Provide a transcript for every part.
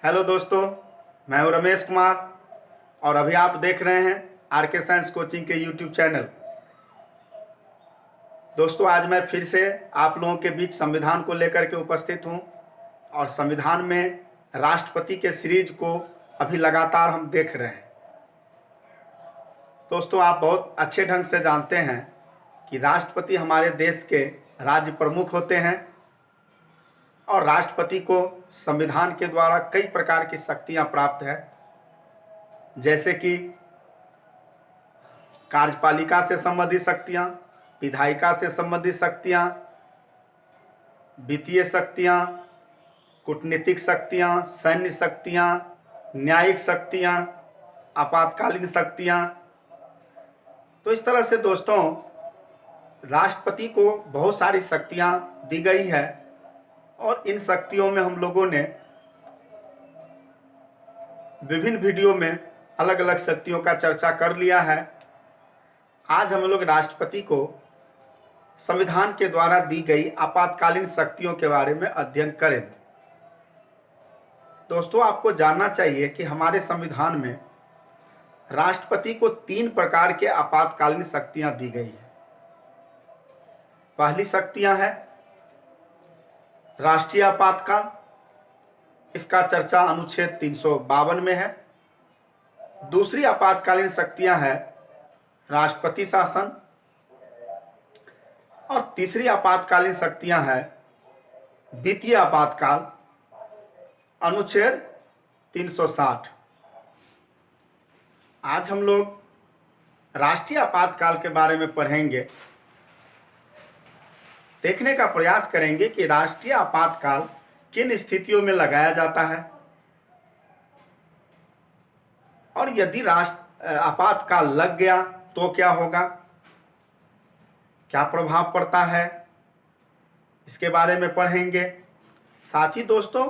Hello दोस्तों, मैं हूं रमेश कुमार और अभी आप देख रहे हैं आरके साइंस कोचिंग के यूट्यूब चैनल। दोस्तों, आज मैं फिर से आप लोगों के बीच संविधान को लेकर के उपस्थित हूं और संविधान में राष्ट्रपति के सीरीज को अभी लगातार हम देख रहे हैं। दोस्तों, आप बहुत अच्छे ढंग से जानते हैं कि राष्ट्रपति हमारे देश के राज्य प्रमुख होते हैं और राष्ट्रपति को संविधान के द्वारा कई प्रकार की शक्तियां प्राप्त है, जैसे कि कार्यपालिका से संबंधित शक्तियां, विधायिका से संबंधित शक्तियां, वित्तीय शक्तियां, कूटनीतिक शक्तियां, सैन्य शक्तियां, न्यायिक शक्तियां, आपातकालीन शक्तियां। तो इस तरह से दोस्तों राष्ट्रपति को बहुत सारी शक्तियां दी गई है और इन शक्तियों में हम लोगों ने विभिन्न वीडियो में अलग अलग शक्तियों का चर्चा कर लिया है। आज हम लोग राष्ट्रपति को संविधान के द्वारा दी गई आपातकालीन शक्तियों के बारे में अध्ययन करेंगे। दोस्तों, आपको जानना चाहिए कि हमारे संविधान में राष्ट्रपति को 3 प्रकार के आपातकालीन शक्तियां दी गई है। पहली शक्तियां है राष्ट्रीय आपातकाल, इसका चर्चा अनुच्छेद 352 में है। दूसरी आपातकालीन शक्तियां हैं राष्ट्रपति शासन और तीसरी आपातकालीन शक्तियां हैं वित्तीय आपातकाल, अनुच्छेद 360। आज हम लोग राष्ट्रीय आपातकाल के बारे में पढ़ेंगे, देखने का प्रयास करेंगे कि राष्ट्रीय आपातकाल किन स्थितियों में लगाया जाता है और यदि आपातकाल लग गया तो क्या होगा, क्या प्रभाव पड़ता है, इसके बारे में पढ़ेंगे। साथ ही दोस्तों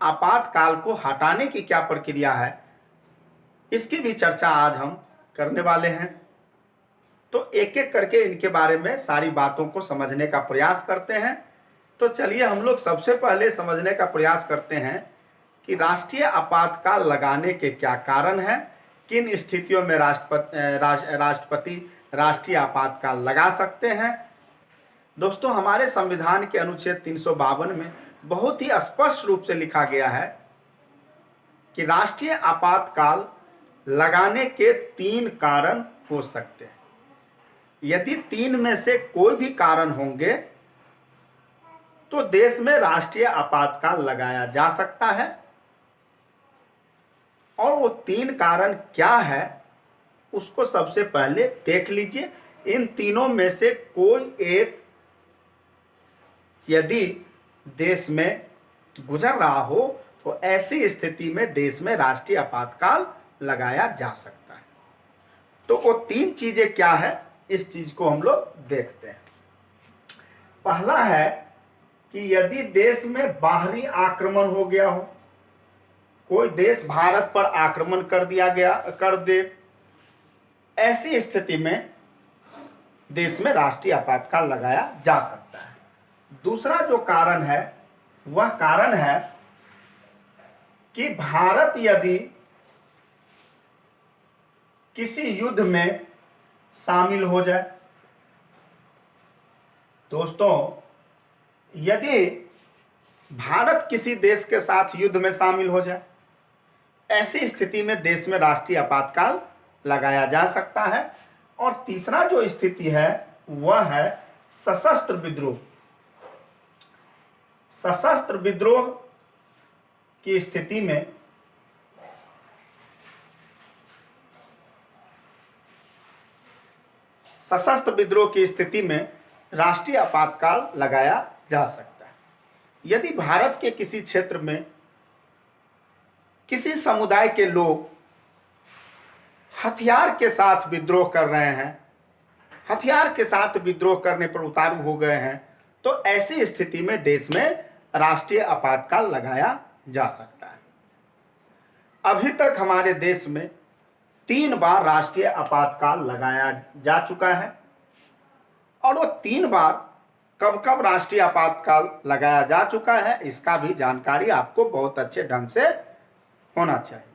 आपातकाल को हटाने की क्या प्रक्रिया है, इसकी भी चर्चा आज हम करने वाले हैं। तो एक एक करके इनके बारे में सारी बातों को समझने का प्रयास करते हैं। तो चलिए हम लोग सबसे पहले समझने का प्रयास करते हैं कि राष्ट्रीय आपातकाल लगाने के क्या कारण हैं, किन स्थितियों में राष्ट्रपति राष्ट्रीय आपातकाल लगा सकते हैं। दोस्तों, हमारे संविधान के अनुच्छेद 352 में बहुत ही स्पष्ट रूप से लिखा गया है कि राष्ट्रीय आपातकाल लगाने के 3 कारण हो सकते हैं। यदि 3 में से कोई भी कारण होंगे तो देश में राष्ट्रीय आपातकाल लगाया जा सकता है। और वो 3 कारण क्या है उसको सबसे पहले देख लीजिए। इन तीनों में से कोई एक यदि देश में गुजर रहा हो तो ऐसी स्थिति में देश में राष्ट्रीय आपातकाल लगाया जा सकता है। तो वो 3 चीजें क्या है, इस चीज को हम लोग देखते हैं। पहला है कि यदि देश में बाहरी आक्रमण हो गया हो, कोई देश भारत पर आक्रमण कर दे, ऐसी स्थिति में देश में राष्ट्रीय आपातकाल लगाया जा सकता है। दूसरा जो कारण है वह कारण है कि भारत यदि किसी युद्ध में शामिल हो जाए। दोस्तों, यदि भारत किसी देश के साथ युद्ध में शामिल हो जाए, ऐसी स्थिति में देश में राष्ट्रीय आपातकाल लगाया जा सकता है। और तीसरा जो स्थिति है वह है सशस्त्र विद्रोह। सशस्त्र विद्रोह की स्थिति में राष्ट्रीय आपातकाल लगाया जा सकता है। यदि भारत के किसी क्षेत्र में किसी समुदाय के लोग हथियार के साथ विद्रोह कर रहे हैं, हथियार के साथ विद्रोह करने पर उतारू हो गए हैं, तो ऐसी स्थिति में देश में राष्ट्रीय आपातकाल लगाया जा सकता है। अभी तक हमारे देश में 3 बार राष्ट्रीय आपातकाल लगाया जा चुका है और वो 3 बार कब कब राष्ट्रीय आपातकाल लगाया जा चुका है इसका भी जानकारी आपको बहुत अच्छे ढंग से होना चाहिए।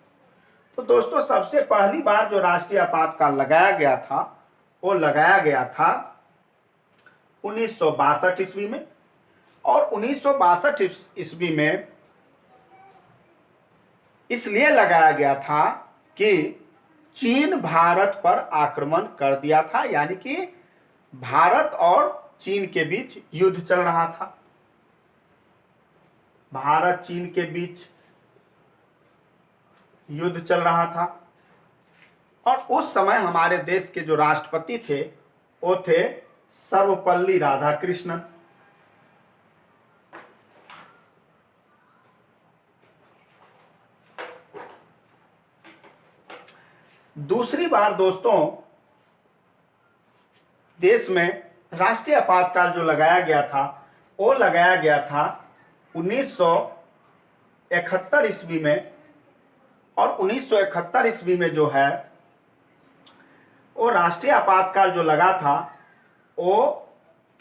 तो दोस्तों सबसे पहली बार जो राष्ट्रीय आपातकाल लगाया गया था वो लगाया गया था 1962 ईस्वी में। और 1962 ईस्वी में इसलिए लगाया गया था कि चीन भारत पर आक्रमण कर दिया था, यानी कि भारत और चीन के बीच युद्ध चल रहा था। भारत चीन के बीच युद्ध चल रहा था और उस समय हमारे देश के जो राष्ट्रपति थे वो थे सर्वपल्ली राधाकृष्णन। दूसरी बार दोस्तों देश में राष्ट्रीय आपातकाल जो लगाया गया था वो लगाया गया था 1971 ईस्वी में। और 1971 ईस्वी में जो है वो राष्ट्रीय आपातकाल जो लगा था वो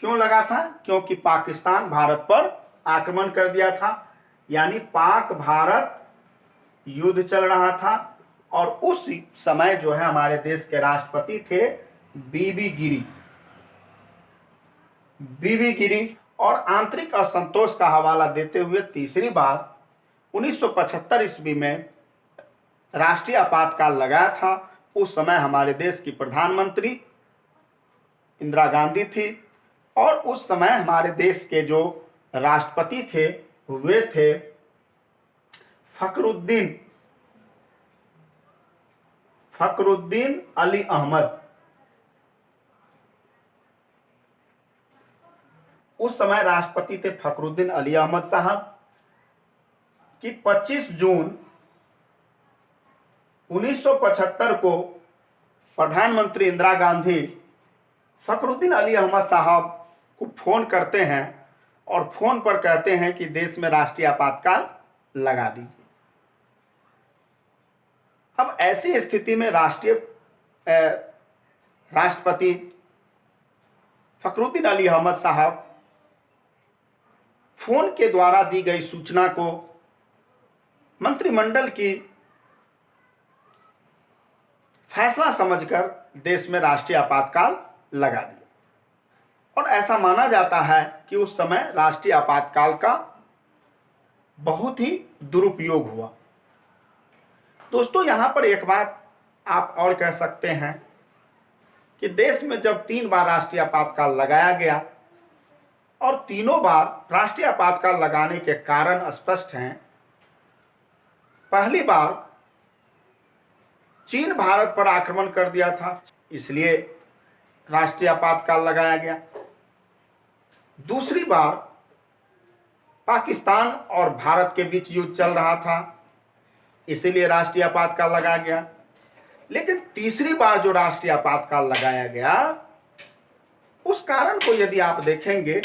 क्यों लगा था? क्योंकि पाकिस्तान भारत पर आक्रमण कर दिया था, यानी पाक भारत युद्ध चल रहा था। और उस समय जो है हमारे देश के राष्ट्रपति थे बीबी गिरी। और आंतरिक असंतोष का हवाला देते हुए तीसरी बार 1975 ईस्वी में राष्ट्रीय आपातकाल लगाया था। उस समय हमारे देश की प्रधानमंत्री इंदिरा गांधी थी और उस समय हमारे देश के जो राष्ट्रपति थे वे थे फखरुद्दीन अली अहमद। उस समय राष्ट्रपति थे फखरुद्दीन अली अहमद साहब कि 25 जून 1975 को प्रधानमंत्री इंदिरा गांधी फखरुद्दीन अली अहमद साहब को फोन करते हैं और फोन पर कहते हैं कि देश में राष्ट्रीय आपातकाल लगा दीजिए। अब ऐसी स्थिति में राष्ट्रपति फखरुद्दीन अली अहमद साहब फोन के द्वारा दी गई सूचना को मंत्रिमंडल की फैसला समझकर देश में राष्ट्रीय आपातकाल लगा दिया। और ऐसा माना जाता है कि उस समय राष्ट्रीय आपातकाल का बहुत ही दुरुपयोग हुआ। दोस्तों यहां पर एक बात आप और कह सकते हैं कि देश में जब 3 बार राष्ट्रीय आपातकाल लगाया गया और तीनों बार राष्ट्रीय आपातकाल लगाने के कारण स्पष्ट हैं। पहली बार चीन भारत पर आक्रमण कर दिया था, इसलिए राष्ट्रीय आपातकाल लगाया गया। दूसरी बार पाकिस्तान और भारत के बीच युद्ध चल रहा था, इसीलिए राष्ट्रीय आपातकाल लगाया गया। लेकिन तीसरी बार जो राष्ट्रीय आपातकाल लगाया गया उस कारण को यदि आप देखेंगे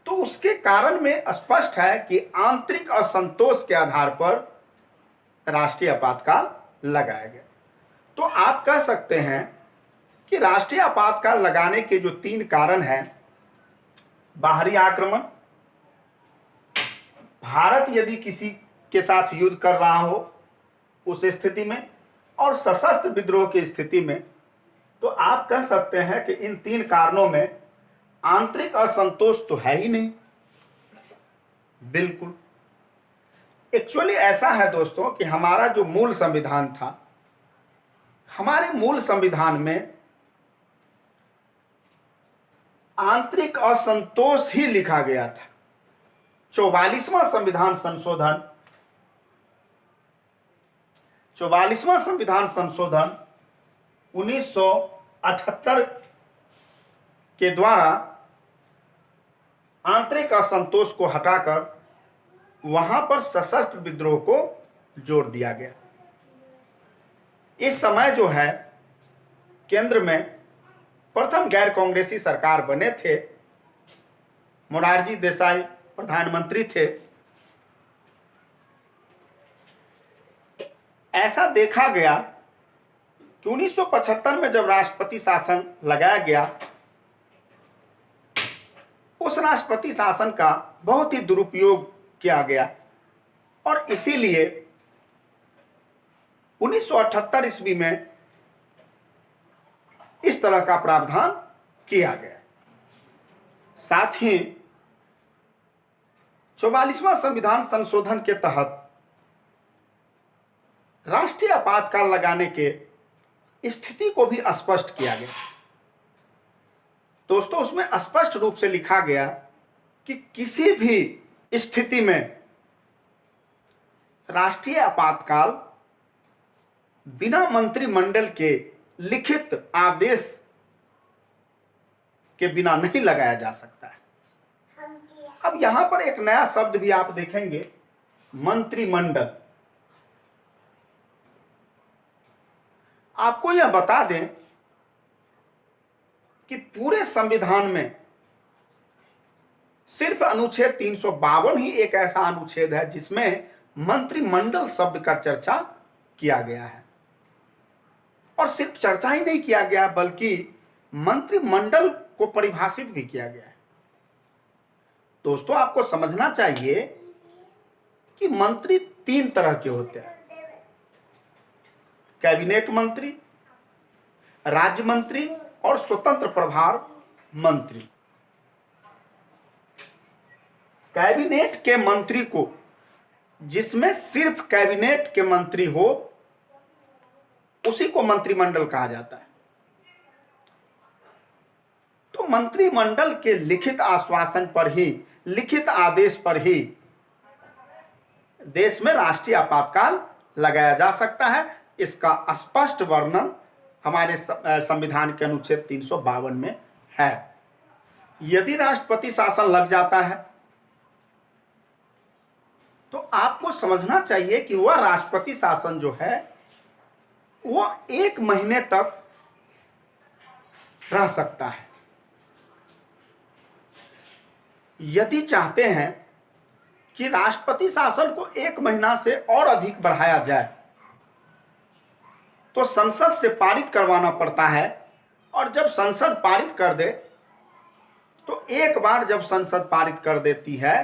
तो उसके कारण में स्पष्ट है कि आंतरिक असंतोष के आधार पर राष्ट्रीय आपातकाल लगाया गया। तो आप कह सकते हैं कि राष्ट्रीय आपातकाल लगाने के जो 3 कारण हैं, बाहरी आक्रमण, भारत यदि किसी के साथ युद्ध कर रहा हो उस स्थिति में, और सशस्त्र विद्रोह की स्थिति में, तो आप कह सकते हैं कि इन 3 कारणों में आंतरिक असंतोष तो है ही नहीं। बिल्कुल एक्चुअली ऐसा है दोस्तों कि हमारा जो मूल संविधान था, हमारे मूल संविधान में आंतरिक असंतोष ही लिखा गया था। 44वां संविधान संशोधन 1978 के द्वारा आंतरिक असंतोष को हटाकर वहां पर सशस्त्र विद्रोह को जोड़ दिया गया। इस समय जो है केंद्र में प्रथम गैर कांग्रेसी सरकार बने थे, मोरारजी देसाई प्रधानमंत्री थे। ऐसा देखा गया कि 1975 में जब राष्ट्रपति शासन लगाया गया, उस राष्ट्रपति शासन का बहुत ही दुरुपयोग किया गया और इसीलिए 1978 ईस्वी में इस तरह का प्रावधान किया गया। साथ ही 44वां संविधान संशोधन के तहत राष्ट्रीय आपातकाल लगाने के स्थिति को भी स्पष्ट किया गया। दोस्तों, उसमें स्पष्ट रूप से लिखा गया कि किसी भी स्थिति में राष्ट्रीय आपातकाल बिना मंत्रिमंडल के लिखित आदेश के बिना नहीं लगाया जा सकता है। अब यहां पर एक नया शब्द भी आप देखेंगे, मंत्रिमंडल। आपको यह बता दें कि पूरे संविधान में सिर्फ अनुच्छेद 352 ही एक ऐसा अनुच्छेद है जिसमें मंत्रिमंडल शब्द का चर्चा किया गया है। और सिर्फ चर्चा ही नहीं किया गया बल्कि मंत्रिमंडल को परिभाषित भी किया गया है। दोस्तों, आपको समझना चाहिए कि मंत्री 3 तरह के होते हैं: कैबिनेट मंत्री, राज्य मंत्री और स्वतंत्र प्रभार मंत्री। कैबिनेट के मंत्री को, जिसमें सिर्फ कैबिनेट के मंत्री हो, उसी को मंत्रिमंडल कहा जाता है। तो मंत्रिमंडल के लिखित आश्वासन पर ही, लिखित आदेश पर ही देश में राष्ट्रीय आपातकाल लगाया जा सकता है। इसका स्पष्ट वर्णन हमारे संविधान के अनुच्छेद 352 में है। यदि राष्ट्रपति शासन लग जाता है तो आपको समझना चाहिए कि वह राष्ट्रपति शासन जो है वो 1 महीने तक रह सकता है। यदि चाहते हैं कि राष्ट्रपति शासन को 1 महीना से और अधिक बढ़ाया जाए तो संसद से पारित करवाना पड़ता है। और जब संसद पारित कर दे तो एक बार जब संसद पारित कर देती है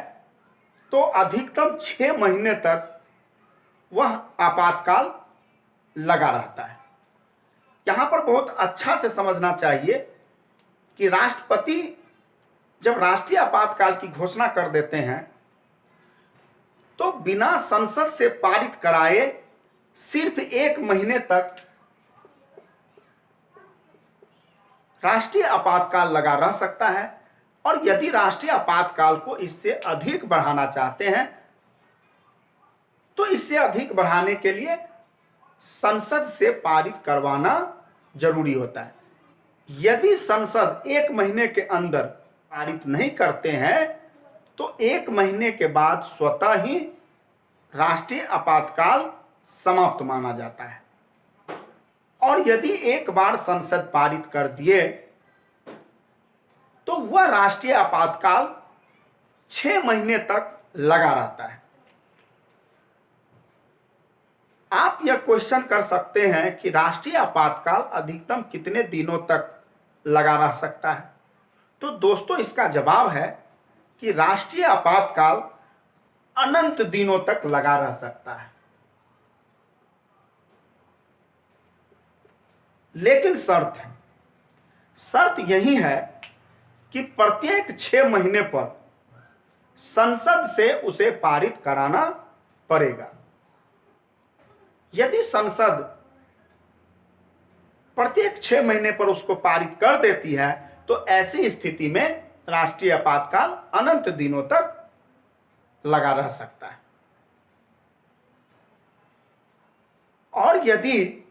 तो अधिकतम 6 महीने तक वह आपातकाल लगा रहता है। यहां पर बहुत अच्छा से समझना चाहिए कि राष्ट्रपति जब राष्ट्रीय आपातकाल की घोषणा कर देते हैं तो बिना संसद से पारित कराए सिर्फ 1 महीने तक राष्ट्रीय आपातकाल लगा रह सकता है। और यदि राष्ट्रीय आपातकाल को इससे अधिक बढ़ाना चाहते हैं तो इससे अधिक बढ़ाने के लिए संसद से पारित करवाना जरूरी होता है। यदि संसद 1 महीने के अंदर पारित नहीं करते हैं तो 1 महीने के बाद स्वतः ही राष्ट्रीय आपातकाल समाप्त माना जाता है। और यदि एक बार संसद पारित कर दिए तो वह राष्ट्रीय आपातकाल 6 महीने तक लगा रहता है। आप यह क्वेश्चन कर सकते हैं कि राष्ट्रीय आपातकाल अधिकतम कितने दिनों तक लगा रह सकता है। तो दोस्तों, इसका जवाब है कि राष्ट्रीय आपातकाल अनंत दिनों तक लगा रह सकता है। लेकिन शर्त यही है कि प्रत्येक 6 महीने पर संसद से उसे पारित कराना पड़ेगा। यदि संसद प्रत्येक 6 महीने पर उसको पारित कर देती है तो ऐसी स्थिति में राष्ट्रीय आपातकाल अनंत दिनों तक लगा रह सकता है। और यदि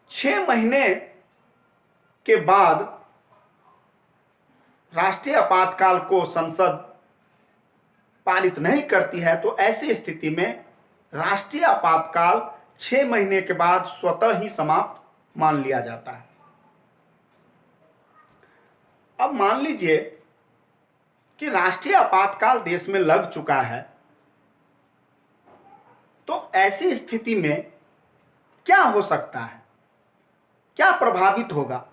6 महीने के बाद राष्ट्रीय आपातकाल को संसद पारित नहीं करती है तो ऐसी स्थिति में राष्ट्रीय आपातकाल 6 महीने के बाद स्वतः ही समाप्त मान लिया जाता है। अब मान लीजिए कि राष्ट्रीय आपातकाल देश में लग चुका है, तो ऐसी स्थिति में क्या हो सकता है, क्या प्रभावित होगा?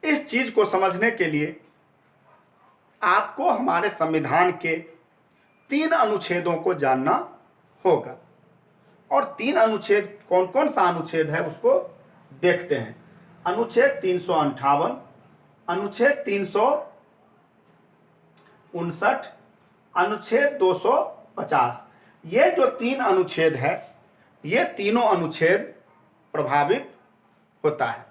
इस चीज को समझने के लिए आपको हमारे संविधान के 3 अनुच्छेदों को जानना होगा। और 3 अनुच्छेद, कौन कौन सा अनुच्छेद है उसको देखते हैं। अनुच्छेद 358, अनुच्छेद 359, अनुच्छेद 250। ये जो 3 अनुच्छेद है, ये तीनों अनुच्छेद प्रभावित होता है।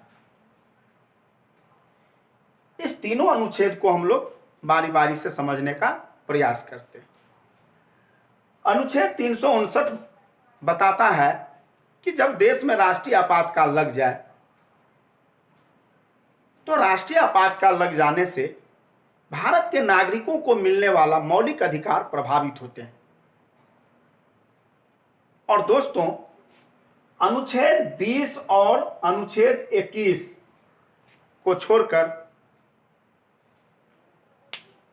इस तीनों अनुच्छेद को हम लोग बारी बारी से समझने का प्रयास करते हैं। अनुच्छेद 359 बताता है कि जब देश में राष्ट्रीय आपातकाल लग जाए तो राष्ट्रीय आपातकाल लग जाने से भारत के नागरिकों को मिलने वाला मौलिक अधिकार प्रभावित होते हैं। और दोस्तों, अनुच्छेद 20 और अनुच्छेद 21 को छोड़कर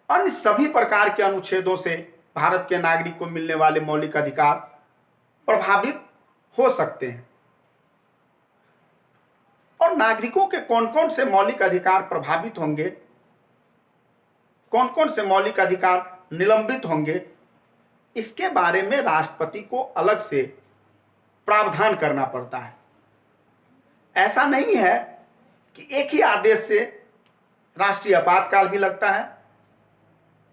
अन्य सभी प्रकार के अनुच्छेदों से भारत के नागरिक को मिलने वाले मौलिक अधिकार प्रभावित हो सकते हैं। और नागरिकों के कौन कौन से मौलिक अधिकार प्रभावित होंगे, कौन कौन से मौलिक अधिकार निलंबित होंगे, इसके बारे में राष्ट्रपति को अलग से प्रावधान करना पड़ता है। ऐसा नहीं है कि एक ही आदेश से राष्ट्रीय आपातकाल भी लगता है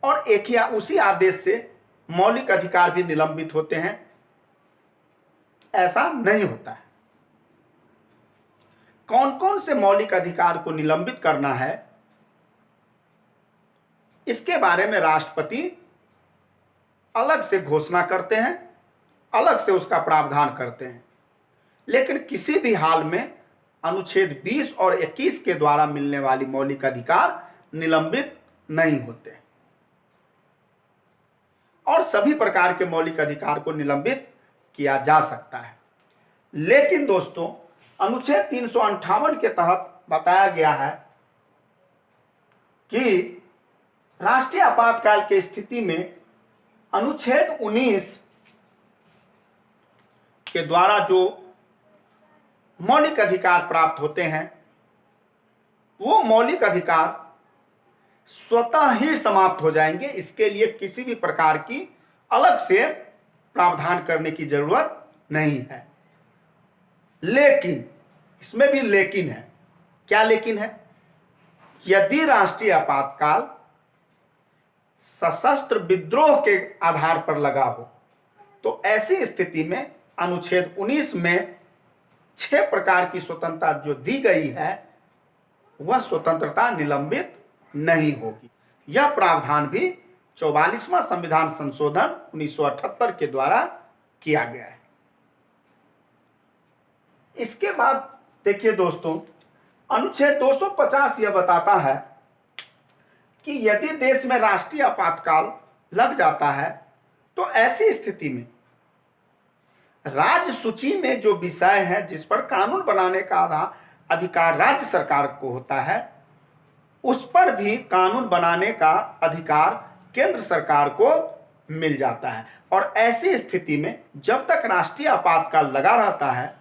और एक ही उसी आदेश से मौलिक अधिकार भी निलंबित होते हैं। ऐसा नहीं होता है। कौन कौन से मौलिक अधिकार को निलंबित करना है, इसके बारे में राष्ट्रपति अलग से घोषणा करते हैं, अलग से उसका प्रावधान करते हैं। लेकिन किसी भी हाल में अनुच्छेद 20 और 21 के द्वारा मिलने वाली मौलिक अधिकार निलंबित नहीं होते और सभी प्रकार के मौलिक अधिकार को निलंबित किया जा सकता है। लेकिन दोस्तों, अनुच्छेद 358 के तहत बताया गया है कि राष्ट्रीय आपातकाल की स्थिति में अनुच्छेद 19 के द्वारा जो मौलिक अधिकार प्राप्त होते हैं, वो मौलिक अधिकार स्वतः ही समाप्त हो जाएंगे। इसके लिए किसी भी प्रकार की अलग से प्रावधान करने की जरूरत नहीं है। लेकिन इसमें भी लेकिन है। क्या लेकिन है? यदि राष्ट्रीय आपातकाल सशस्त्र विद्रोह के आधार पर लगा हो तो ऐसी स्थिति में अनुच्छेद 19 में 6 प्रकार की स्वतंत्रता जो दी गई है, वह स्वतंत्रता निलंबित नहीं होगी। यह प्रावधान भी 44वां संविधान संशोधन 1978 के द्वारा किया गया है। इसके बाद देखिए दोस्तों, अनुच्छेद 250 यह बताता है कि यदि देश में राष्ट्रीय आपातकाल लग जाता है तो ऐसी स्थिति में राज्य सूची में जो विषय है जिस पर कानून बनाने का अधिकार राज्य सरकार को होता है, उस पर भी कानून बनाने का अधिकार केंद्र सरकार को मिल जाता है। और ऐसी स्थिति में जब तक राष्ट्रीय आपातकाल लगा रहता है,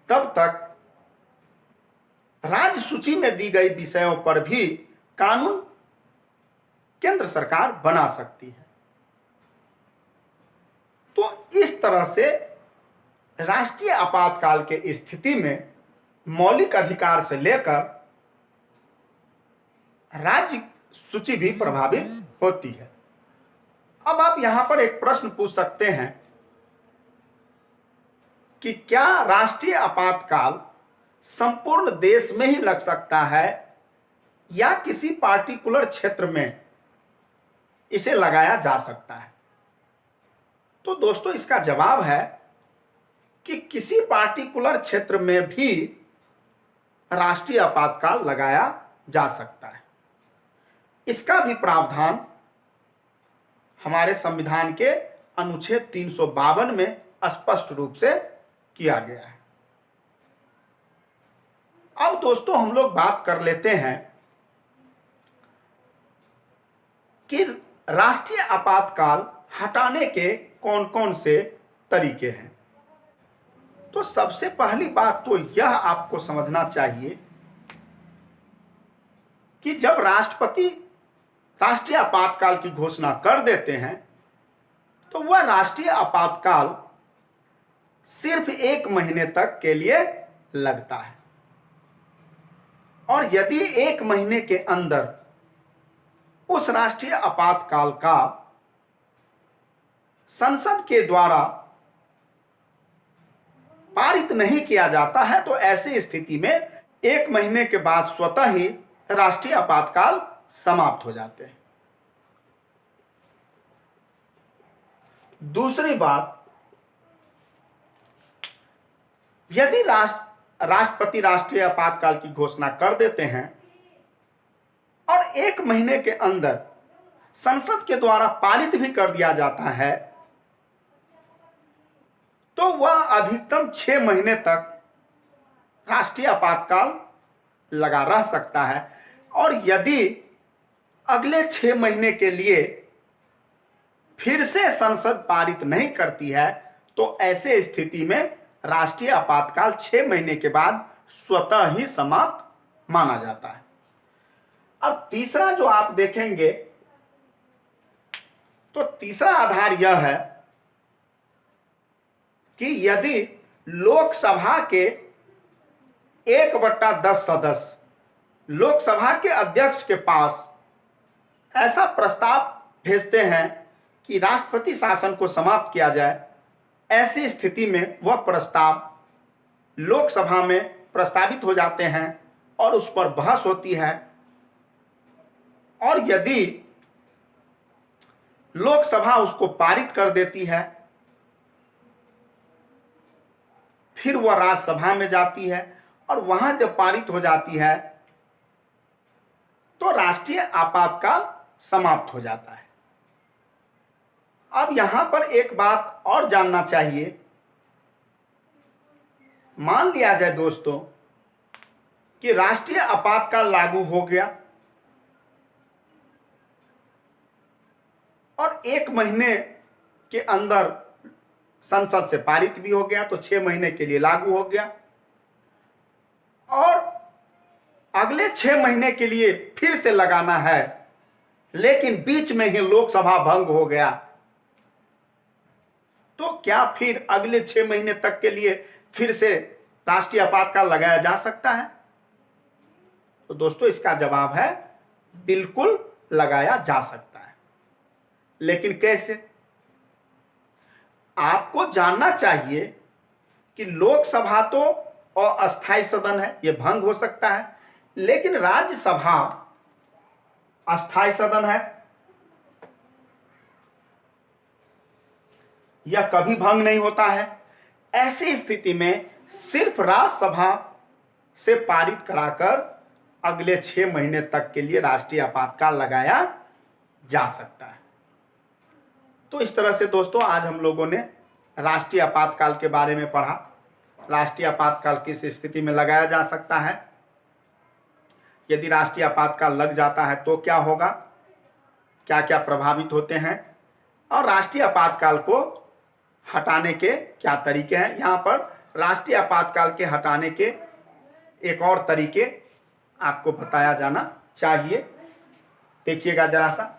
तब तक राज्य सूची में दी गई विषयों पर भी कानून केंद्र सरकार बना सकती है। तो इस तरह से राष्ट्रीय आपातकाल के स्थिति में मौलिक अधिकार से लेकर राज्य सूची भी प्रभावित होती है। अब आप यहां पर एक प्रश्न पूछ सकते हैं कि क्या राष्ट्रीय आपातकाल संपूर्ण देश में ही लग सकता है या किसी पार्टिकुलर क्षेत्र में इसे लगाया जा सकता है? तो दोस्तों, इसका जवाब है कि किसी पार्टिकुलर क्षेत्र में भी राष्ट्रीय आपातकाल लगाया जा सकता है। इसका भी प्रावधान हमारे संविधान के अनुच्छेद 352 में स्पष्ट रूप से किया गया है। अब दोस्तों, हम लोग बात कर लेते हैं कि राष्ट्रीय आपातकाल हटाने के कौन कौन से तरीके हैं। तो सबसे पहली बात तो यह आपको समझना चाहिए कि जब राष्ट्रपति राष्ट्रीय आपातकाल की घोषणा कर देते हैं तो वह राष्ट्रीय आपातकाल सिर्फ 1 महीने तक के लिए लगता है। और यदि 1 महीने के अंदर उस राष्ट्रीय आपातकाल का संसद के द्वारा पारित नहीं किया जाता है तो ऐसी स्थिति में 1 महीने के बाद स्वतः ही राष्ट्रीय आपातकाल समाप्त हो जाते हैं। दूसरी बात, यदि राष्ट्रपति राष्ट्रीय आपातकाल की घोषणा कर देते हैं और 1 महीने के अंदर संसद के द्वारा पारित भी कर दिया जाता है तो वह अधिकतम 6 महीने तक राष्ट्रीय आपातकाल लगा रह सकता है। और यदि अगले 6 महीने के लिए फिर से संसद पारित नहीं करती है तो ऐसे स्थिति में राष्ट्रीय आपातकाल 6 महीने के बाद स्वतः ही समाप्त माना जाता है। अब तीसरा जो आप देखेंगे तो तीसरा आधार यह है कि यदि लोकसभा के 1/10 सदस्य लोकसभा के अध्यक्ष के पास ऐसा प्रस्ताव भेजते हैं कि राष्ट्रपति शासन को समाप्त किया जाए, ऐसी स्थिति में वह प्रस्ताव लोकसभा में प्रस्तावित हो जाते हैं और उस पर बहस होती है। और यदि लोकसभा उसको पारित कर देती है फिर वह राज्यसभा में जाती है और वहां जब पारित हो जाती है तो राष्ट्रीय आपातकाल समाप्त हो जाता है। अब यहां पर एक बात और जानना चाहिए, मान लिया जाए दोस्तों कि राष्ट्रीय आपातकाल लागू हो गया और 1 महीने के अंदर संसद से पारित भी हो गया तो 6 महीने के लिए लागू हो गया और अगले 6 महीने के लिए फिर से लगाना है, लेकिन बीच में ही लोकसभा भंग हो गया तो क्या फिर अगले 6 महीने तक के लिए फिर से राष्ट्रीय आपातकाल लगाया जा सकता है? तो दोस्तों इसका जवाब है बिल्कुल लगाया जा सकता है। लेकिन कैसे? आपको जानना चाहिए कि लोकसभा तो अस्थायी सदन है, यह भंग हो सकता है, लेकिन राज्यसभा अस्थायी सदन है, यह कभी भंग नहीं होता है। ऐसी स्थिति में सिर्फ राज्यसभा से पारित कराकर अगले 6 महीने तक के लिए राष्ट्रीय आपातकाल लगाया जा सकता है। तो इस तरह से दोस्तों आज हम लोगों ने राष्ट्रीय आपातकाल के बारे में पढ़ा। राष्ट्रीय आपातकाल किस स्थिति में लगाया जा सकता है, यदि राष्ट्रीय आपातकाल लग जाता है तो क्या होगा, क्या क्या प्रभावित होते हैं और राष्ट्रीय आपातकाल को हटाने के क्या तरीके हैं। यहाँ पर राष्ट्रीय आपातकाल के हटाने के एक और तरीके आपको बताया जाना चाहिए। देखिएगा जरा सा,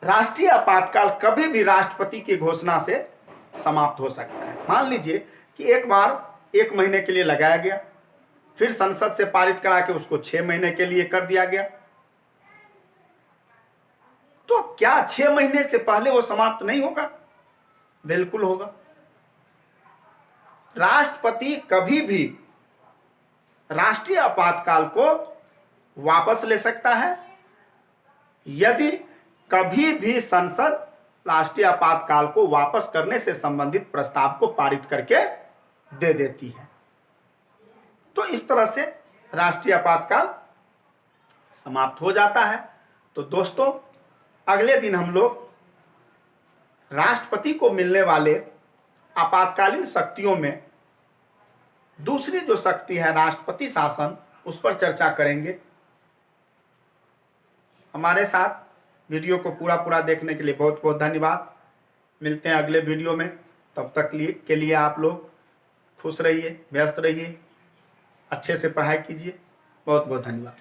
राष्ट्रीय आपातकाल कभी भी राष्ट्रपति की घोषणा से समाप्त हो सकता है। मान लीजिए कि एक बार 1 महीने के लिए लगाया गया, फिर संसद से पारित करा के उसको 6 महीने के लिए कर दिया गया, तो क्या 6 महीने से पहले वो समाप्त नहीं होगा? बिल्कुल होगा। राष्ट्रपति कभी भी राष्ट्रीय आपातकाल को वापस ले सकता है यदि कभी भी संसद राष्ट्रीय आपातकाल को वापस करने से संबंधित प्रस्ताव को पारित करके दे देती है। तो इस तरह से राष्ट्रीय आपातकाल समाप्त हो जाता है। तो दोस्तों अगले दिन हम लोग राष्ट्रपति को मिलने वाले आपातकालीन शक्तियों में दूसरी जो शक्ति है राष्ट्रपति शासन, उस पर चर्चा करेंगे। हमारे साथ वीडियो को पूरा देखने के लिए बहुत बहुत धन्यवाद। मिलते हैं अगले वीडियो में, तब तक के लिए आप लोग खुश रहिए, व्यस्त रहिए, अच्छे से पढ़ाई कीजिए। बहुत बहुत धन्यवाद।